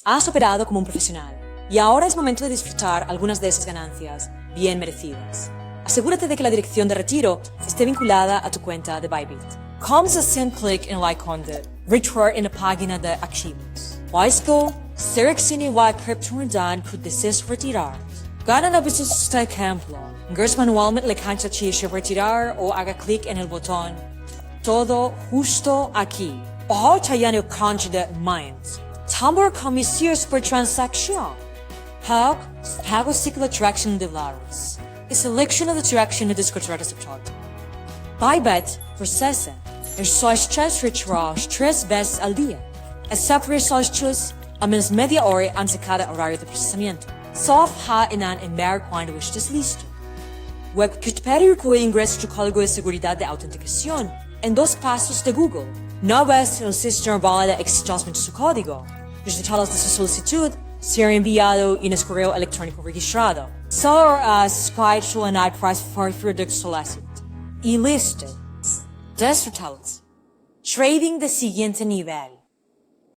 Has operado como un profesional y ahora es momento de disfrutar algunas de esas ganancias bien merecidas. Asegúrate de que la dirección de retiro esté vinculada a tu cuenta de Bybit. Como assim clique em like onde retweet na página de arquivos. Wisco, ser que se vai criptomoedas que desejas retirar. Gana na business este ejemplo. Ingresa manualmente la cancha de retirar o haga clic en el botón todo justo aquí. Bajo tallando cancha de Minds. Tambor commissions por transacción. Pago ciclo traction de laros. A selection of the traction de descontar aceptado. Bybit processa só stress retirados 3 vezes al día. Excepto resolver a menos media hora antes de cada horario de procesamiento. Só ha inan enviar quando estés listo. Web que te pede o ingreso de código de seguridad de autenticación en 2 pasos de Google. Una vez el sistema valida exitosamente su código, los detalles de su solicitud serán enviados en el correo electrónico registrado. Solo subscribe to an price for product solicit. Y listo. Detalles. Trading de siguiente nivel.